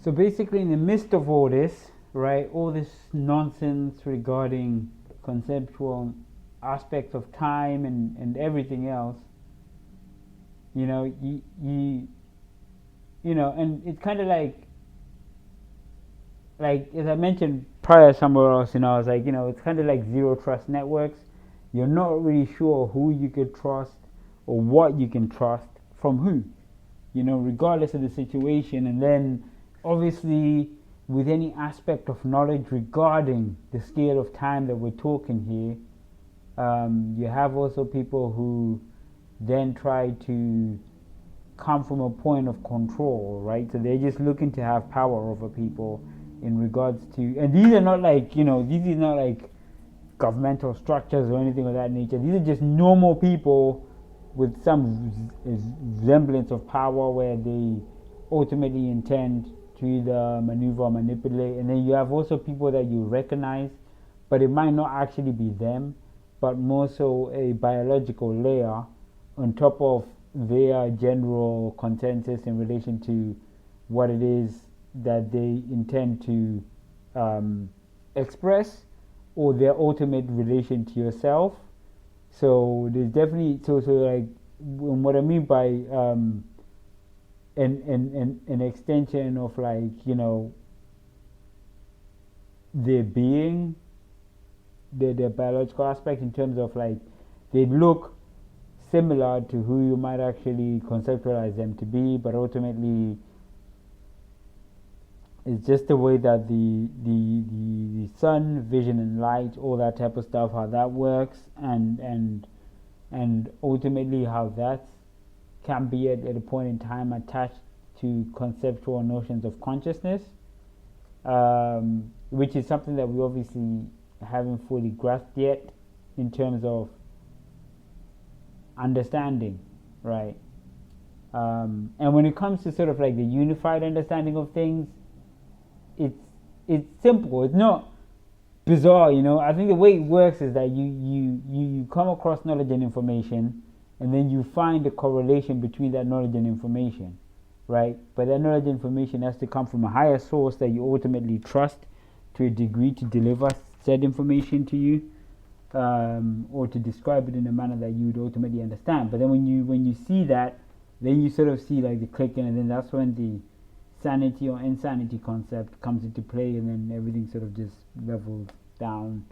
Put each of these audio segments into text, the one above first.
So basically, in the midst of all this, right, all this nonsense regarding conceptual aspects of time and everything else, you know, and it's kind of like as I mentioned prior somewhere else, I was like, it's kind of like zero trust networks. You're not really sure who you could trust or what you can trust from who, regardless of the situation. And then obviously, with any aspect of knowledge regarding the scale of time that we're talking here, you have also people who then try to come from a point of control, right? So they're just looking to have power over people in regards to, and these are not like, these are not like governmental structures or anything of that nature. These are just normal people with some semblance of power where they ultimately intend to either maneuver or manipulate. And then you have also people that you recognize, but it might not actually be them, but more so a biological layer on top of their general consensus in relation to what it is that they intend to express, or their ultimate relation to yourself. So there's definitely so like what I mean by an extension of like their being, their biological aspect, in terms of like they look similar to who you might actually conceptualize them to be, but ultimately it's just the way that the sun, vision and light, all that type of stuff, how that works, and ultimately how that can be at a point in time attached to conceptual notions of consciousness, which is something that we obviously haven't fully grasped yet in terms of understanding, right? And when it comes to sort of like the unified understanding of things, it's simple. It's not bizarre, I think the way it works is that you come across knowledge and information, and then you find a correlation between that knowledge and information, right? But that knowledge and information has to come from a higher source that you ultimately trust to a degree to deliver said information to you, or to describe it in a manner that you would ultimately understand. But then when you see that, then you sort of see like the clicking, and then that's when the sanity or insanity concept comes into play, and then everything sort of just levels down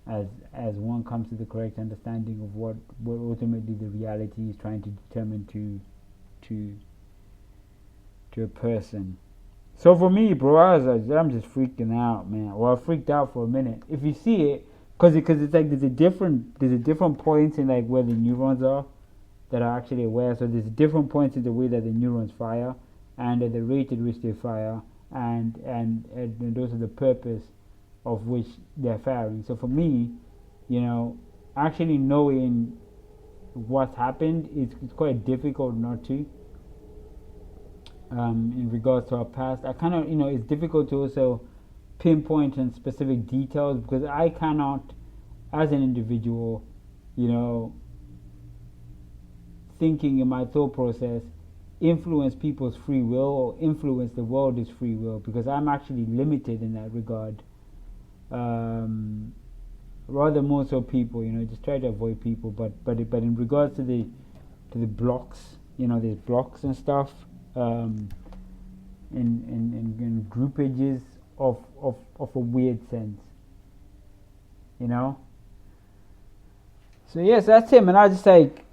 as one comes to the correct understanding of what ultimately the reality is trying to determine to a person. So for me, bro, I'm just freaking out, man. Well, I freaked out for a minute. If you see it, because it's like there's a different points in like where the neurons are that are actually aware. So there's different points in the way that the neurons fire, and at the rate at which they fire, and those are the purpose of which they're firing. So for me, actually knowing what's happened, it's quite difficult not to. In regards to our past, I kind of, it's difficult to also pinpoint in specific details, because I cannot, as an individual, thinking in my thought process, influence people's free will or influence the world's free will, because I'm actually limited in that regard. Rather more so people, just try to avoid people. But in regards to the blocks, there's blocks and stuff, in groupages of a weird sense, So yes, that's him, and I just like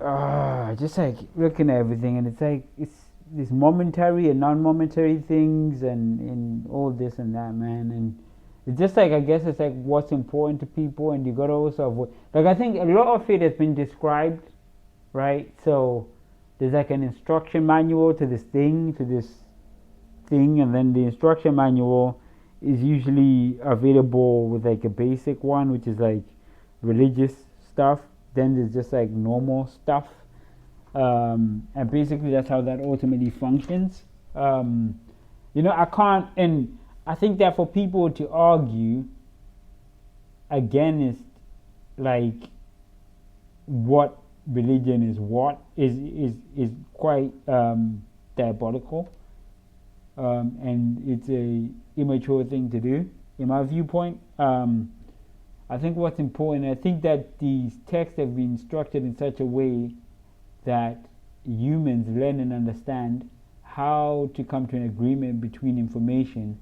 looking at everything, and it's like it's these momentary and non-momentary things, and all this and that, man, and it's just like, I guess it's like what's important to people, and you gotta also avoid. Like, I think a lot of it has been described, right? So there's like an instruction manual to this thing, and then the instruction manual is usually available with like a basic one, which is like religious stuff. Then there's just like normal stuff, and basically that's how that ultimately functions. I can't, and I think that for people to argue against like what religion is, what is quite diabolical, and it's a immature thing to do, in my viewpoint. I think what's important, I think that these texts have been structured in such a way that humans learn and understand how to come to an agreement between information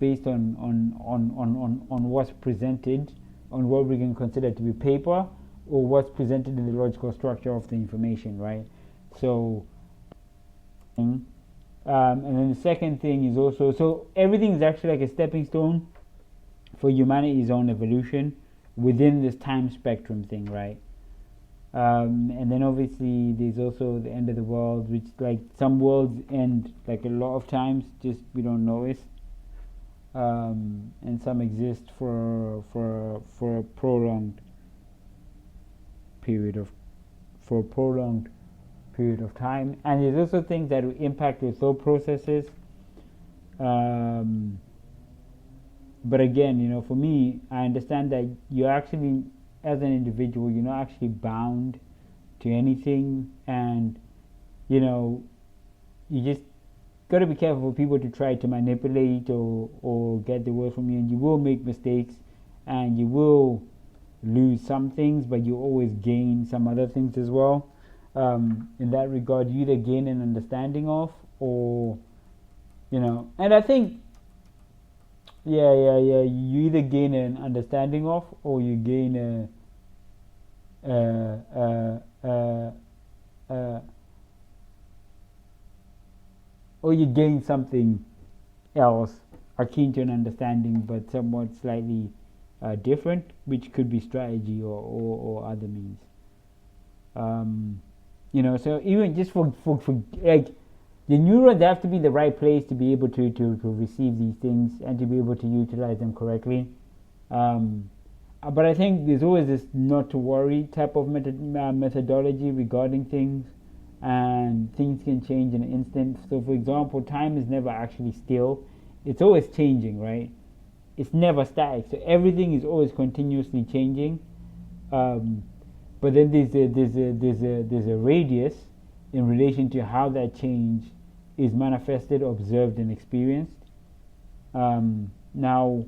based on what's presented, on what we can consider to be paper, or what's presented in the logical structure of the information, right? So, and then the second thing is also, so everything is actually like a stepping stone for humanity's own evolution within this time spectrum thing, right? And then obviously there's also the end of the world, which like some worlds end like a lot of times, just we don't notice. And some exist for a prolonged period of time. And there's also things that will impact your thought processes. But again, you know, for me, I understand that you actually, as an individual, you're not actually bound to anything, and you know, you just got to be careful for people to try to manipulate or get the word from you, and you will make mistakes, and you will lose some things, but you always gain some other things as well. In that regard, you either gain an understanding of, or you know, and I think yeah. You either gain an understanding of, or you gain a or you gain something else akin to an understanding, but somewhat slightly different, which could be strategy or other means. You know, so even just for like the neurons have to be in the right place to be able to receive these things and to be able to utilize them correctly. But I think there's always this not to worry type of methodology regarding things, and things can change in an instant. So, for example, time is never actually still, it's always changing, right? It's never static. So, everything is always continuously changing. But then there's a radius in relation to how that change is manifested, observed, and experienced. Now,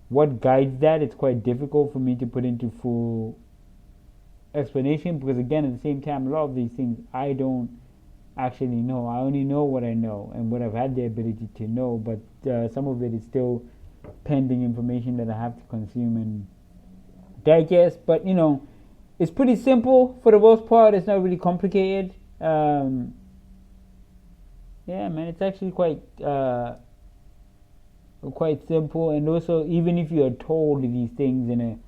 what guides that? It's quite difficult for me to put into full explanation, because again, at the same time, a lot of these things I don't actually know. I only know what I know and what I've had the ability to know, but some of it is still pending information that I have to consume and digest. But you know, it's pretty simple for the most part. It's not really complicated. Yeah, man, it's actually quite simple. And also, even if you are told these things in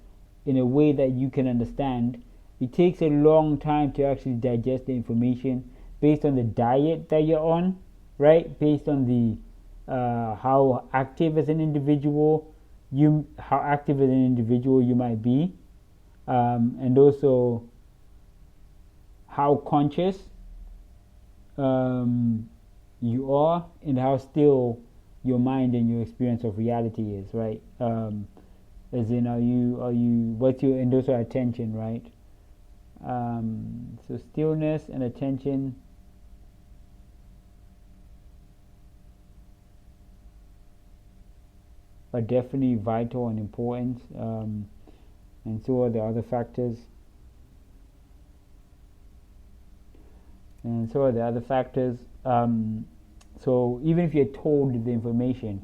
a way that you can understand, it takes a long time to actually digest the information based on the diet that you're on, right? Based on the how active as an individual you might be, and also how conscious you are, and how still your mind and your experience of reality is, right? As in, are you what's your, and also attention, right? So stillness and attention are definitely vital and important, and so are the other factors. So even if you're told the information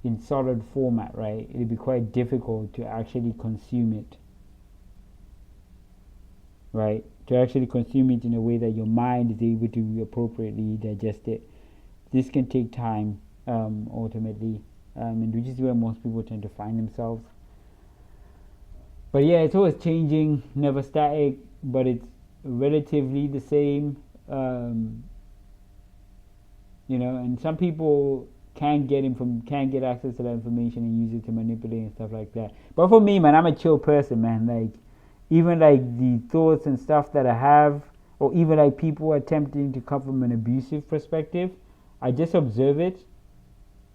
in solid format, right, it'll be quite difficult to actually consume it, right? To actually consume it in a way that your mind is able to appropriately digest it. This can take time, ultimately, and which is where most people tend to find themselves. But yeah, it's always changing, never static, but it's relatively the same. You know, and some people can get access to that information and use it to manipulate and stuff like that. But for me, man, I'm a chill person, man. Like, even like the thoughts and stuff that I have, or even like people attempting to come from an abusive perspective, I just observe it.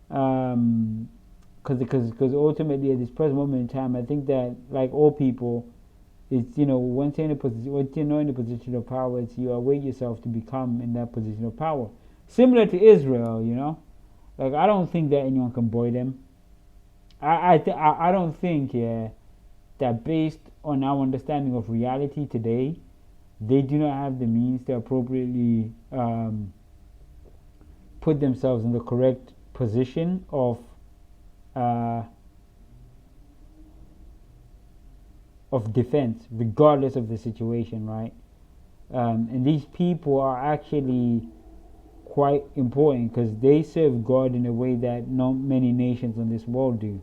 Because ultimately at this present moment in time, I think that like all people, it's, you know, once you're not in a position of power, it's you await yourself to become in that position of power. similar to Israel, you know. Like I don't think that anyone can boy them. I don't think, yeah, that based on our understanding of reality today, they do not have the means to appropriately put themselves in the correct position uh, of defense, regardless of the situation, right? And these people are actually quite important because they serve God in a way that not many nations in this world do,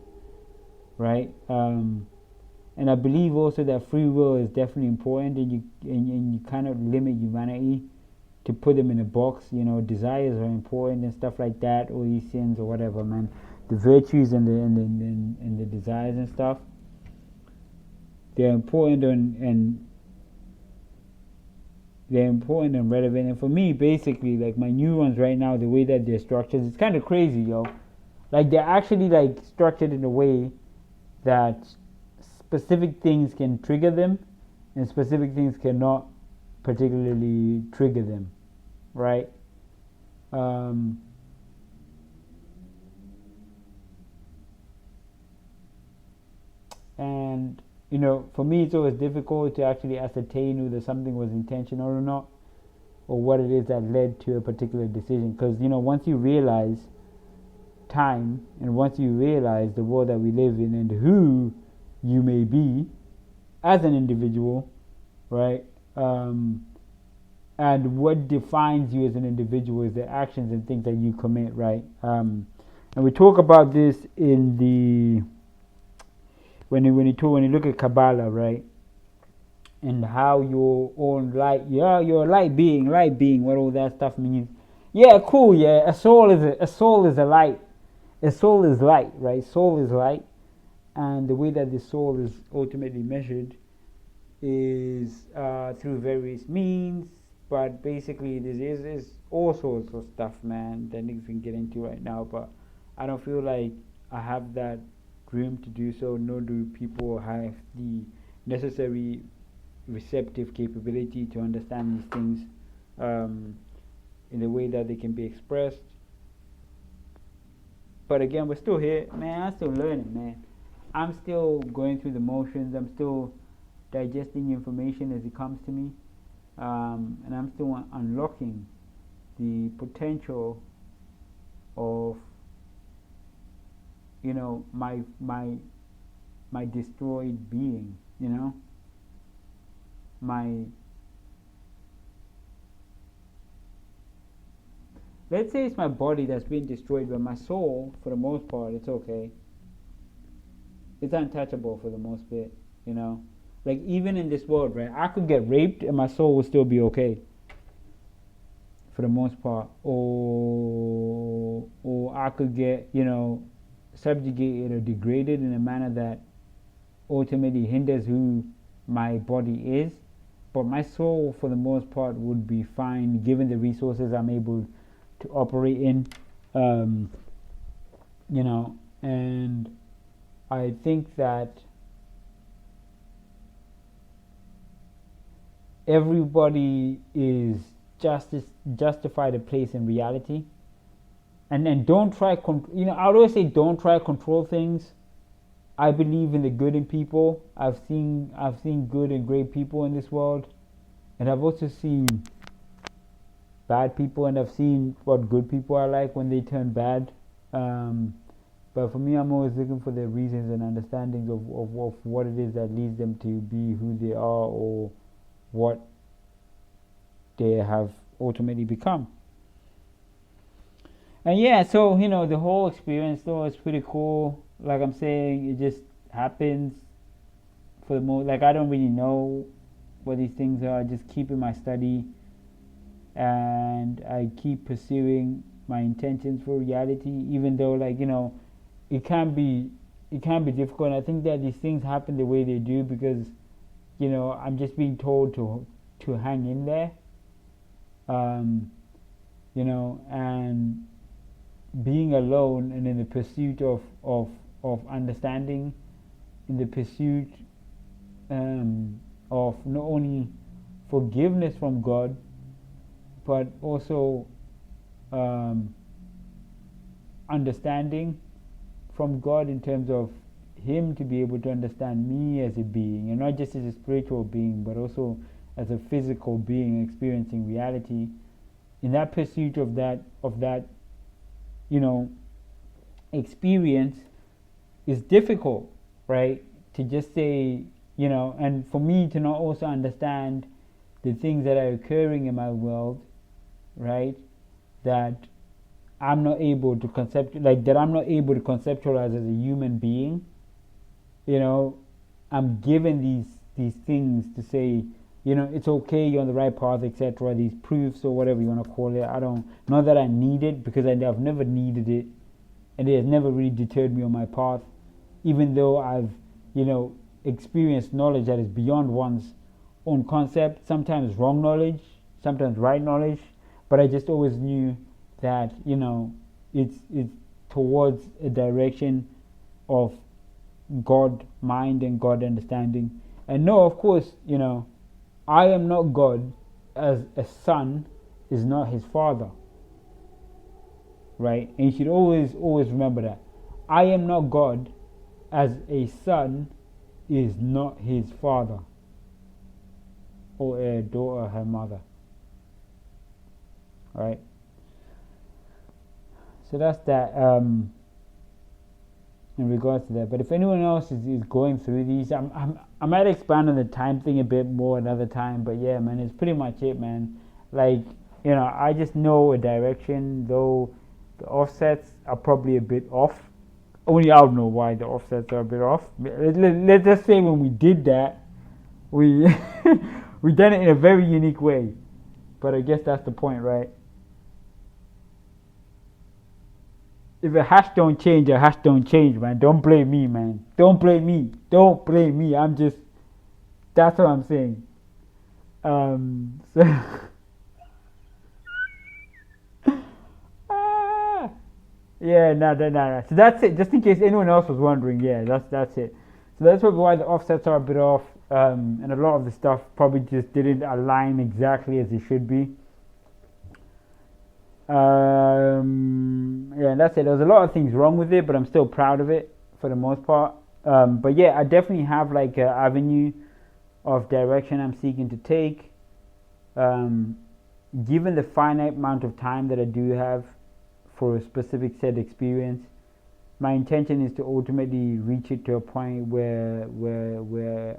right? And I believe also that free will is definitely important, and you cannot limit humanity to put them in a box. You know, desires are important and stuff like that, or these sins or whatever, man. The virtues and the desires and stuff, they're important and they're important and relevant. And for me, basically, like my neurons right now, the way that they're structured, it's kind of crazy, yo. Like they're actually like structured in a way that specific things can trigger them, and specific things cannot particularly trigger them, right? Um, and you know, for me, it's always difficult to actually ascertain whether something was intentional or not, or what it is that led to a particular decision. Because you know, once you realize time, and once you realize the world that we live in, and who you may be as an individual, right? And what defines you as an individual is the actions and things that you commit, right? And we talk about this in the when you look at Kabbalah, right? And how your own light, yeah, you're a light being, what all that stuff means. Yeah, cool. Yeah, a soul is a light. A soul is light, right? Soul is light, and the way that the soul is ultimately measured is through various means. But basically, this is all sorts of stuff, man, that niggas can get into right now. But I don't feel like I have that room to do so, nor do people have the necessary receptive capability to understand these things in the way that they can be expressed. But again, we're still here, man. I'm still learning, man. I'm still going through the motions. I'm still digesting information as it comes to me, and I'm still unlocking the potential of, you know, my destroyed being. You know, my let's say it's my body that's been destroyed, but my soul, for the most part, it's okay. It's untouchable for the most bit, you know. Like even in this world, right? I could get raped and my soul will still be okay, for the most part. Or I could get, you know, subjugated or degraded in a manner that ultimately hinders who my body is. But my soul, for the most part, would be fine given the resources I'm able to operate in. You know, and I think that everybody is justified a place in reality, and don't try you know, I always say don't try to control things. I believe in the good in people. I've seen good and great people in this world, and I've also seen bad people, and I've seen what good people are like when they turn bad. But for me, I'm always looking for the reasons and understandings of what it is that leads them to be who they are, or what they have ultimately become. And yeah, so you know, the whole experience though is pretty cool. Like I'm saying, it just happens for the most. Like I don't really know what these things are. I just keep in my study, and I keep pursuing my intentions for reality. Even though, like you know, it can be difficult. And I think that these things happen the way they do because, you know, I'm just being told to hang in there. Um, you know, and being alone and in the pursuit of understanding, in the pursuit of not only forgiveness from God, but also um, understanding from God in terms of Him to be able to understand me as a being, and not just as a spiritual being, but also as a physical being experiencing reality. In that pursuit of that, you know, experience is difficult, right? To just say, you know, and for me to not also understand the things that are occurring in my world, right? That I'm not able to conceptualize as a human being. You know, I'm given these things to say, you know, it's okay, you're on the right path, etc. These proofs or whatever you want to call it. I don't, not that I need it, because I've never needed it, and it has never really deterred me on my path, even though I've, you know, experienced knowledge that is beyond one's own concept. Sometimes wrong knowledge, sometimes right knowledge, but I just always knew that, you know, it's towards a direction of God mind and God understanding. And no, of course, you know, I am not God, as a son is not his father, right? And you should always remember that. I am not God, as a son is not his father, or a daughter her mother, right? So that's that, in regards to that. But if anyone else is going through these, I might expand on the time thing a bit more another time. But yeah, man, it's pretty much it, man. Like, you know, I just know a direction, though the offsets are probably a bit off. Only I don't know why the offsets are a bit off. Let's just say when we did that, we we done it in a very unique way. But I guess that's the point, right? If a hash don't change, a hash don't change, man. Don't blame me, man. Don't blame me. Don't blame me. I'm just, that's what I'm saying. So ah, yeah, no. So that's it. Just in case anyone else was wondering, yeah, that's it. So that's probably why the offsets are a bit off, and a lot of the stuff probably just didn't align exactly as it should be. Yeah, and that's it. There's a lot of things wrong with it, but I'm still proud of it for the most part. But yeah, I definitely have like an avenue of direction I'm seeking to take. Given the finite amount of time that I do have for a specific set experience, my intention is to ultimately reach it to a point where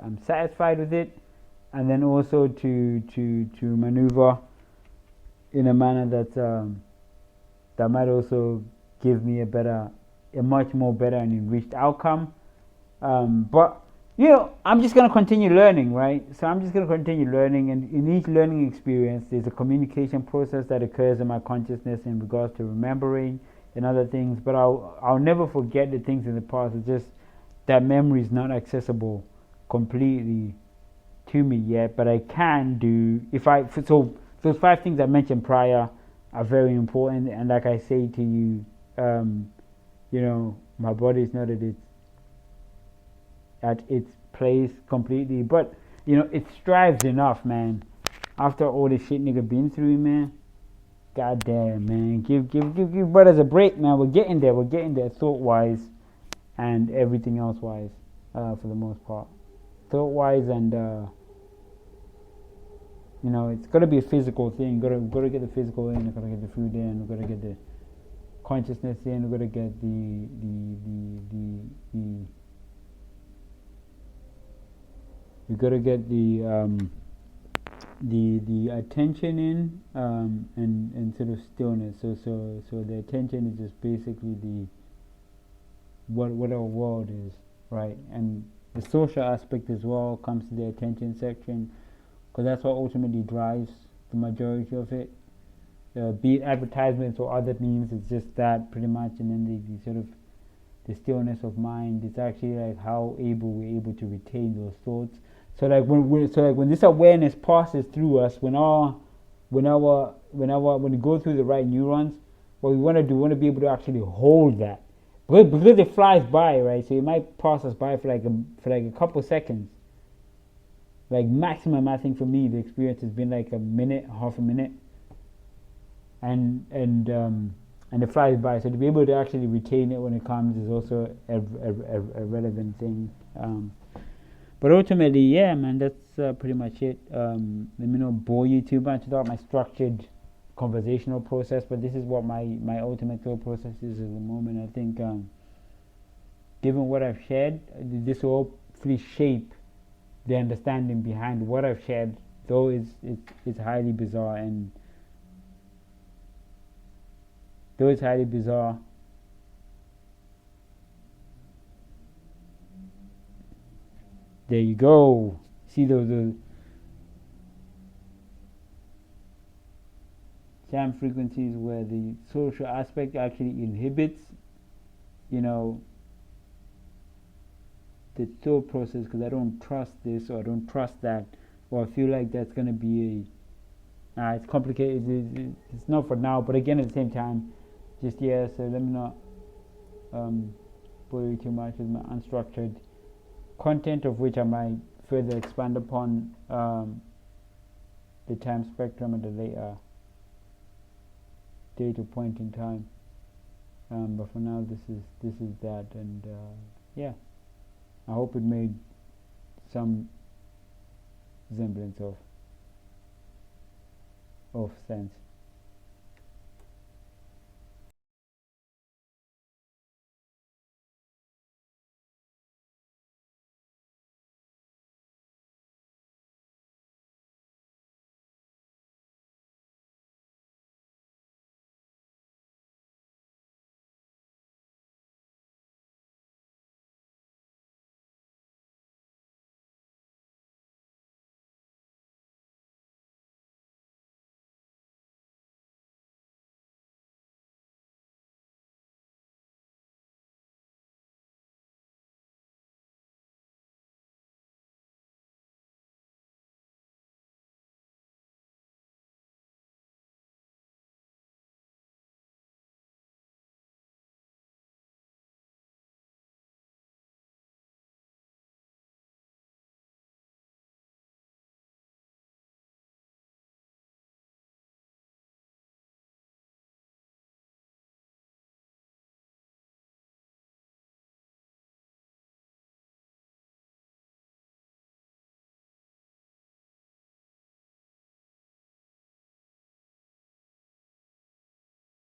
I'm satisfied with it, and then also to maneuver in a manner that might also give me a much more better and enriched outcome. But you know, I'm just gonna continue learning, right? So I'm just gonna continue learning, and in each learning experience, there's a communication process that occurs in my consciousness in regards to remembering and other things. But I'll never forget the things in the past. It's just that memory is not accessible completely to me yet. But I can do if I so those 5 things I mentioned prior are very important. And like I say to you, you know, my body is not at its place completely, but you know, it strives enough, man. After all the shit nigga been through, man. God damn, man. Give brothers a break, man. We're getting there thought wise and everything else wise, for the most part. Thought wise and you know, it's gotta be a physical thing. Gotta get the physical in, gotta get the food in, gotta get the consciousness in, gotta get you gotta get the attention in, and sort of stillness. So the attention is just basically the what our world is, right? And the social aspect as well comes to the attention section, because that's what ultimately drives the majority of it. Be it advertisements or other means, it's just that pretty much. And then the sort of the stillness of mind. It's actually like how we're able to retain those thoughts. So like when this awareness passes through us, when we go through the right neurons, what we want to do, we want to be able to actually hold that, because it flies by, right? So it might pass us by for like a couple seconds. Like maximum, I think for me, the experience has been like a minute, half a minute. and it flies by. So to be able to actually retain it when it comes is also a relevant thing. But ultimately, yeah, man, that's pretty much it. Let me not bore you too much about my structured conversational process, but this is what my ultimate thought process is at the moment. I think, given what I've shared, this will hopefully shape the understanding behind what I've shared, though it's highly bizarre and though it's highly bizarre. There you go. See those jam frequencies where the social aspect actually inhibits, you know, the thought process because I don't trust this or I don't trust that or I feel like that's gonna be it's complicated. It's not for now, but again at the same time, just yeah. So let me not bore you too much with my unstructured content, of which I might further expand upon the time spectrum at a later date or point in time. But for now, this is that, and yeah, I hope it made some semblance of sense.